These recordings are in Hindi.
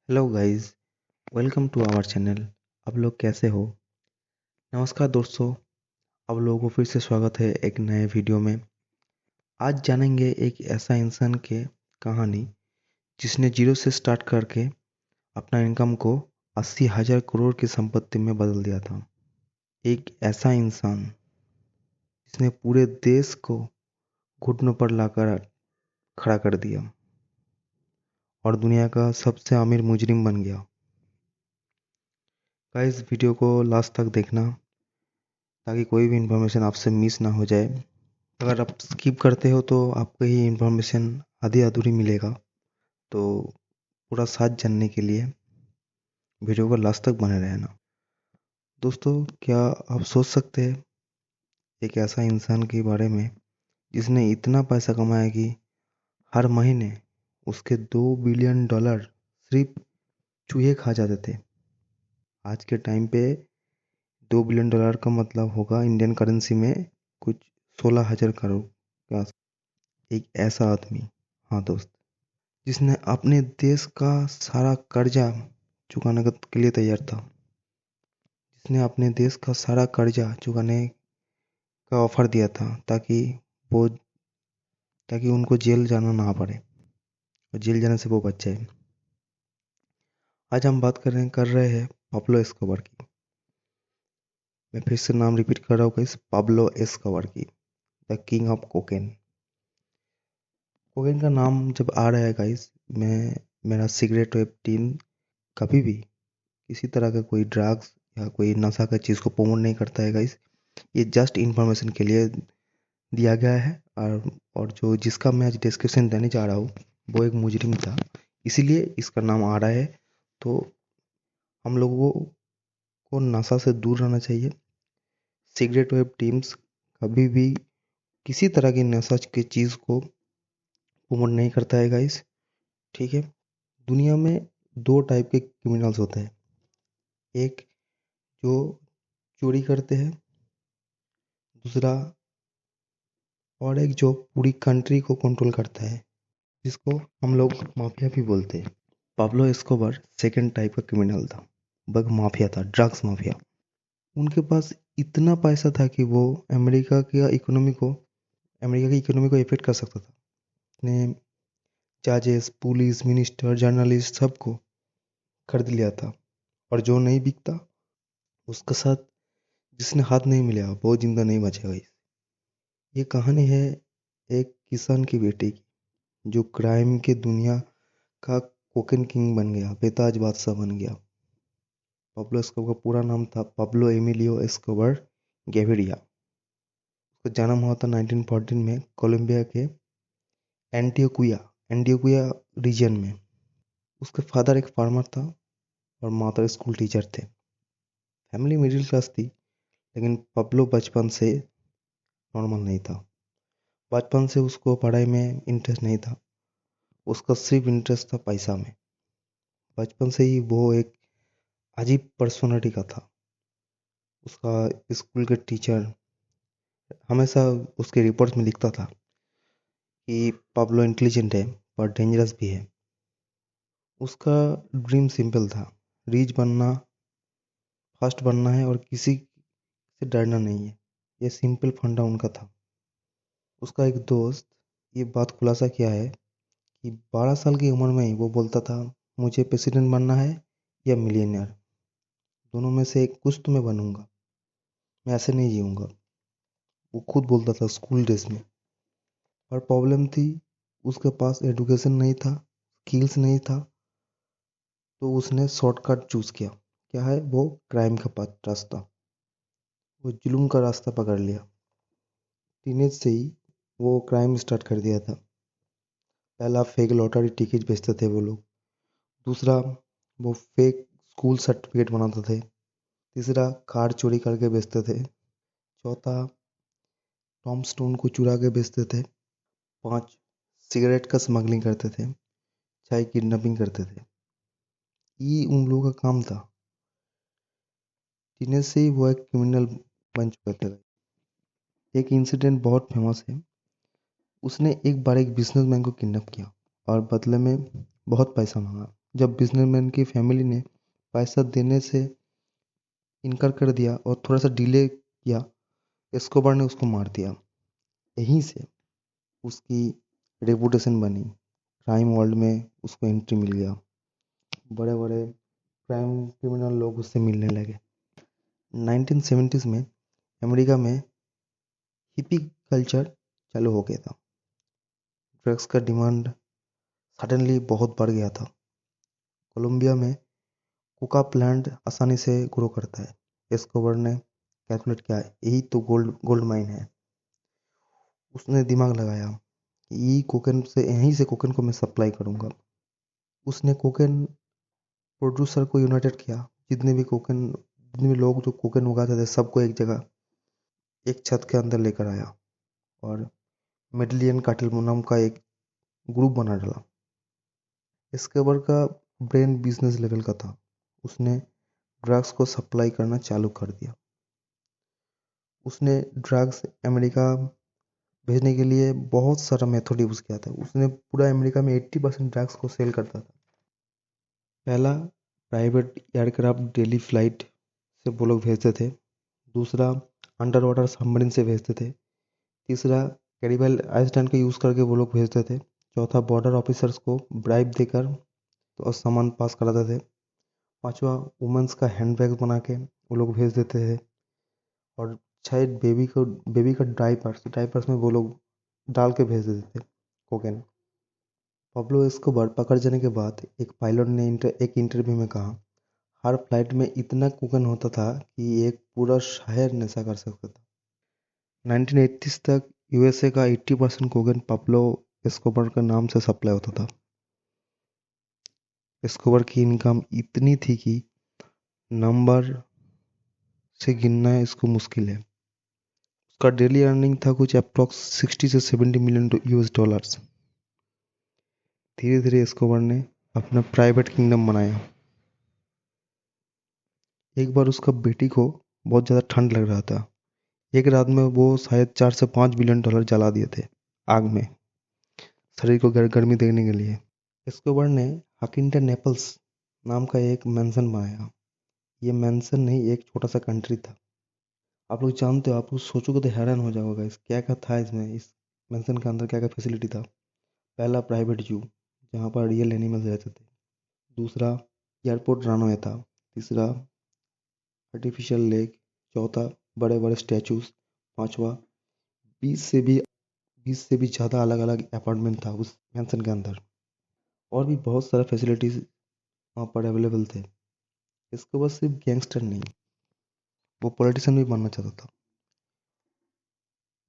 Hello guys, welcome to our channel. आप लोग कैसे हो? नमस्कार दोस्तों, आप लोगों को फिर से स्वागत है एक नए वीडियो में। आज जानेंगे एक ऐसा इंसान के कहानी जिसने जीरो से स्टार्ट करके अपना इनकम को 80,000 करोड़ की संपत्ति में बदल दिया था। एक ऐसा इंसान जिसने पूरे देश को घुटनों पर लाकर खड़ा कर दिया और दुनिया का सबसे अमीर मुजरिम बन गया। गाइस, वीडियो को लास्ट तक देखना ताकि कोई भी इंफॉर्मेशन आपसे मिस ना हो जाए। अगर आप स्किप करते हो तो आपको ही इंफॉर्मेशन आधी अधूरी मिलेगा। तो पूरा साथ जानने के लिए वीडियो को लास्ट तक बने रहना। दोस्तों, क्या आप सोच सकते हैं एक ऐसा इंसान के बारे में जिसने इतना पैसा कमाया कि हर महीने उसके $2 बिलियन सिर्फ चूहे खा जाते थे। आज के टाइम पे $2 बिलियन का मतलब होगा इंडियन करेंसी में कुछ 16,000 करोड़ के आस। एक ऐसा आदमी, हाँ दोस्त, जिसने अपने देश का सारा कर्जा चुकाने के लिए तैयार था, जिसने अपने देश का सारा कर्जा चुकाने का ऑफर दिया था वो ताकि उनको जेल जाना ना पड़े और जेल जाने से वो बच जाए। आज हम बात कर रहे हैं पाब्लो एस्कोबार की। मैं फिर से नाम रिपीट कर रहा हूँ गाइस, पाब्लो एस्कोबार की, the king of cocaine. Cocaine का नाम जब आ रहा है गाइस, मेरा सिगरेट वेब टीम कभी भी किसी तरह का कोई ड्रग्स या कोई नशा का चीज़ को प्रमोट नहीं करता है गाइस। ये जस्ट इन्फॉर्मेशन के लिए दिया गया है। और जो जिसका मैं आज डिस्क्रिप्शन देने जा रहा हूँ वो एक मुजरिम था, इसीलिए इसका नाम आ रहा है। तो हम लोगों को नशा से दूर रहना चाहिए। सिगरेट वेब टीम्स कभी भी किसी तरह की नशा की चीज़ को प्रमोट नहीं करता है गाइस, ठीक है। दुनिया में दो टाइप के क्रिमिनल्स होते हैं, एक जो चोरी करते हैं, दूसरा और एक जो पूरी कंट्री को कंट्रोल करता है, जिसको हम लोग माफिया भी बोलते हैं। पाब्लो एस्कोबार सेकंड टाइप का क्रिमिनल था, बग माफिया था, ड्रग्स माफिया। उनके पास इतना पैसा था कि वो अमेरिका की इकोनॉमी को इफेक्ट कर सकता था। ने जजेस, पुलिस, मिनिस्टर, जर्नलिस्ट सबको खरीद लिया था, और जो नहीं बिकता उसके साथ जिसने हाथ नहीं मिलाया वो जिंदा नहीं बचेगा। ये कहानी है एक किसान की बेटी की, जो क्राइम के दुनिया का कोकेन किंग बन गया, बेताज बादशाह बन गया। पाब्लो एस्कोबार का पूरा नाम था पाब्लो एमिलियो एस्कोबार गेविरिया। उसका जन्म हुआ था 1914 में कोलंबिया के एंटियोकुया रीजन में। उसके फादर एक फार्मर था और माता स्कूल टीचर थे। फैमिली मिडिल क्लास थी, लेकिन पाब्लो बचपन से नॉर्मल नहीं था। बचपन से उसको पढ़ाई में इंटरेस्ट नहीं था, उसका सिर्फ इंटरेस्ट था पैसा में। बचपन से ही वो एक अजीब पर्सनालिटी का था। उसका स्कूल के टीचर हमेशा उसके रिपोर्ट्स में लिखता था कि पाब्लो इंटेलिजेंट है पर डेंजरस भी है। उसका ड्रीम सिंपल था, रिच बनना, फास्ट बनना है और किसी से डरना नहीं है। ये सिंपल फंडा उनका था। उसका एक दोस्त ये बात खुलासा किया है कि 12 साल की उम्र में ही वो बोलता था, मुझे प्रेसिडेंट बनना है या मिलियनियर, दोनों में से कुछ तो मैं बनूंगा, मैं ऐसे नहीं जीऊंगा। वो खुद बोलता था स्कूल डेज में। पर प्रॉब्लम थी, उसके पास एजुकेशन नहीं था, स्किल्स नहीं था, तो उसने शॉर्टकट चूज किया। क्या है वो? क्राइम का रास्ता, वो जुल्म का रास्ता पकड़ लिया। टीनेज से ही वो क्राइम स्टार्ट कर दिया था। पहला फेक लॉटरी टिकट बेचते थे वो लोग, दूसरा वो फेक स्कूल सर्टिफिकेट बनाते थे, तीसरा कार चोरी करके बेचते थे, चौथा टॉम स्टोन को चुरा के बेचते थे, पांच सिगरेट का स्मगलिंग करते थे, छह किडनैपिंग करते थे। ये उन लोगों का काम था। टीनेज से ही वो एक क्रिमिनल बन चुका था। एक इंसिडेंट बहुत फेमस है। उसने एक बार एक बिजनेसमैन को किडनैप किया और बदले में बहुत पैसा मांगा। जब बिजनेसमैन की फैमिली ने पैसा देने से इनकार कर दिया और थोड़ा सा डिले किया, एस्कोबार ने उसको मार दिया। यहीं से उसकी रेपुटेशन बनी, क्राइम वर्ल्ड में उसको एंट्री मिल गया, बड़े बड़े क्राइम क्रिमिनल लोग उससे मिलने लगे। 1970s में अमेरिका में हिपी कल्चर चालू हो गया था। ड्रग्स का डिमांड सडनली बहुत बढ़ गया था। कोलंबिया में कोका प्लांट आसानी से ग्रो करता है। एस्कोबार ने कैलकुलेट किया, यही तो गोल्ड गोल्ड माइन है। उसने दिमाग लगाया कि यहीं से कोकेन को मैं सप्लाई करूंगा। उसने कोकेन प्रोड्यूसर को यूनाइटेड किया। जितने भी लोग जो कोकेन उगाते थे सबको एक जगह एक छत के अंदर लेकर आया और मेडलियन कार्टेल नाम का एक ग्रुप बना डाला। एस्कोबार का ब्रेन बिजनेस लेवल का था। उसने ड्रग्स को सप्लाई करना चालू कर दिया। उसने ड्रग्स अमेरिका भेजने के लिए बहुत सारा मेथड यूज़ किया था। उसने पूरा अमेरिका में 80% ड्रग्स को सेल करता था। पहला, प्राइवेट एयरक्राफ्ट डेली फ्लाइट से वो लोग भेजते थे। दूसरा, अंडर वाटर सबमरीन से भेजते थे। तीसरा, कैरिबल आइसलैंड का यूज़ करके वो लोग भेजते थे। चौथा, बॉर्डर ऑफिसर्स को ब्राइब देकर तो सामान पास कराते थे। पांचवा, वुमेंस का हैंडबैग बना के वो लोग भेज देते थे। और शायद बेबी का डायपर्स में वो लोग डाल के भेज देते थे कोकेन। पाब्लो एस्कोबार पकड़ जाने के बाद एक पायलट ने एक इंटरव्यू में कहा, हर फ्लाइट में इतना कोकेन होता था कि एक पूरा शहर नशा कर सकता था। 1980s तक यूएसए का 80% कोकेन पाब्लो एस्कोबार के नाम से सप्लाई होता था। एस्कोबार की इनकम इतनी थी कि नंबर से गिनना इसको मुश्किल है। उसका डेली अर्निंग था कुछ अप्रॉक्स 60 से 70 मिलियन यूएस डॉलर्स। धीरे धीरे एस्कोबार ने अपना प्राइवेट किंगडम बनाया। एक बार उसका बेटी को बहुत ज़्यादा ठंड लग रहा था। एक रात में वो शायद 4 से 5 बिलियन डॉलर जला दिए थे आग में, शरीर को गर्मी देने के लिए। एस्कोबार ने हकिंगटन नेपल्स नाम का एक मेंशन बनाया। ये मेंशन नहीं, एक छोटा सा कंट्री था। आप लोग जानते हो, आप लोग सोचोगे तो हैरान हो जाओगे इस क्या क्या था इसमें, इस मेंशन के अंदर क्या क्या फैसिलिटी था। पहला, प्राइवेट जू जहाँ पर रियल एनिमल्स रहते थे। दूसरा, एयरपोर्ट रनवे था। तीसरा, आर्टिफिशियल लेक। चौथा, बड़े बड़े स्टैचूज। पांचवा, 20 से भी 20 से भी ज़्यादा अलग अलग अपार्टमेंट था उस मैंसन के अंदर। और भी बहुत सारा फैसिलिटीज वहाँ पर अवेलेबल थे। इसके बाद सिर्फ गैंगस्टर नहीं, वो पॉलिटिशियन भी बनना चाहता था।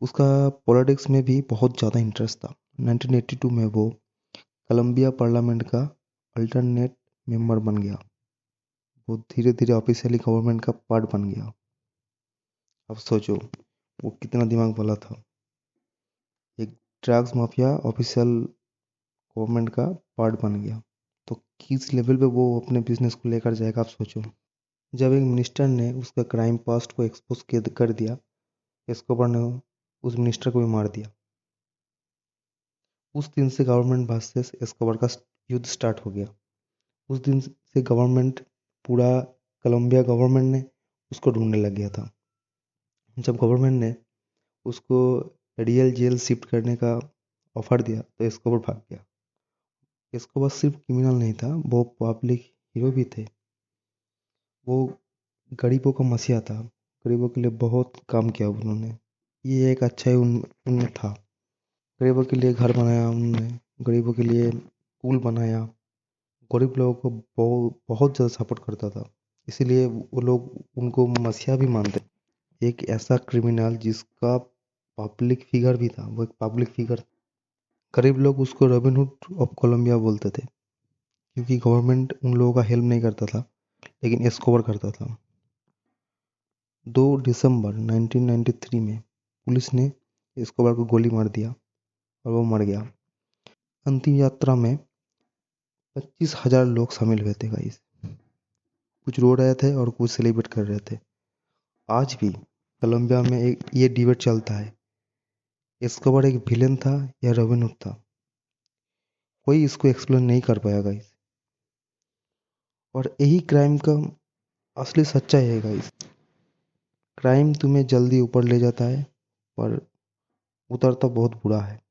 उसका पॉलिटिक्स में भी बहुत ज़्यादा इंटरेस्ट था। 1982 में वो कोलंबिया पार्लियामेंट का अल्टरनेट मेंबर बन गया। वो धीरे धीरे ऑफिशियली गवर्नमेंट का पार्ट बन गया। अब सोचो वो कितना दिमाग वाला था। एक ड्रग्स माफिया ऑफिशियल गवर्नमेंट का पार्ट बन गया, तो किस लेवल पे वो अपने बिजनेस को लेकर जाएगा, आप सोचो। जब एक मिनिस्टर ने उसका क्राइम पास्ट को एक्सपोज कर दिया, एस्कोबार ने उस मिनिस्टर को भी मार दिया। उस दिन से गवर्नमेंट वर्सेस एस्कोबार का युद्ध स्टार्ट हो गया। उस दिन से गवर्नमेंट, पूरा कोलंबिया गवर्नमेंट ने उसको ढूंढने लग गया था। जब गवर्नमेंट ने उसको रियल जेल शिफ्ट करने का ऑफर दिया तो एस्कोबार भाग गया। एस्कोबार सिर्फ क्रिमिनल नहीं था, वो पब्लिक हीरो भी थे। वो गरीबों का मसीहा था। गरीबों के लिए बहुत काम किया उन्होंने। ये एक अच्छा ही उनमें था। गरीबों के लिए घर बनाया उन्होंने, गरीबों के लिए पुल बनाया। गरीब लोगों को बहुत बहुत ज़्यादा सपोर्ट करता था, इसीलिए वो लोग उनको मसीहा भी मानते। एक ऐसा क्रिमिनल जिसका पब्लिक फिगर भी था, वो एक पब्लिक फिगर। गरीब लोग उसको रॉबिनहुड ऑफ कोलंबिया बोलते थे, क्योंकि गवर्नमेंट उन लोगों का हेल्प नहीं करता था, लेकिन एस्कोबार करता था। 2 दिसंबर 1993 में पुलिस ने एस्कोबार को गोली मार दिया और वो मर गया। अंतिम यात्रा में 25,000 लोग शामिल हुए थे गाइस। कुछ रो रहे थे और कुछ सेलिब्रेट कर रहे थे। आज भी कोलंबिया में ये डिबेट चलता है, एस्कोबार एक विलेन था या रॉबिन हुड था। कोई इसको एक्सप्लेन नहीं कर पाया गाइस। और यही क्राइम का असली सच्चाई है गाइस। क्राइम तुम्हें जल्दी ऊपर ले जाता है पर उतरता बहुत बुरा है।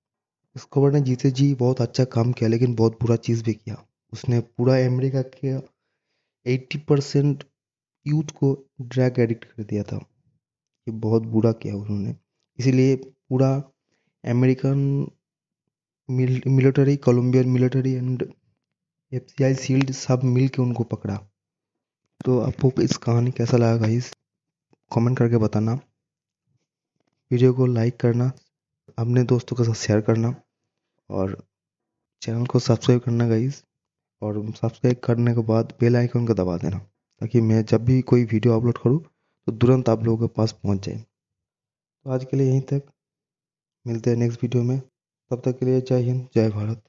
इस खबर ने जीते जी बहुत अच्छा काम किया लेकिन बहुत बुरा चीज़ भी किया। उसने पूरा अमेरिका के 80% यूथ को ड्रग एडिक्ट कर दिया था। ये बहुत बुरा किया उन्होंने। इसीलिए पूरा American military, Colombian military and FCI shield सब मिल के उनको पकड़ा। तो आपको इस कहानी कैसा लगा गाइस, कमेंट करके बताना। वीडियो को लाइक करना, अपने दोस्तों के साथ शेयर करना और चैनल को सब्सक्राइब करना गाइस। और सब्सक्राइब करने के बाद बेल आइकन को दबा देना ताकि मैं जब भी कोई वीडियो अपलोड करूँ तो तुरंत आप लोगों के पास पहुंच जाए। तो आज के लिए यहीं तक, मिलते हैं नेक्स्ट वीडियो में। तब तक के लिए जय हिंद, जय भारत।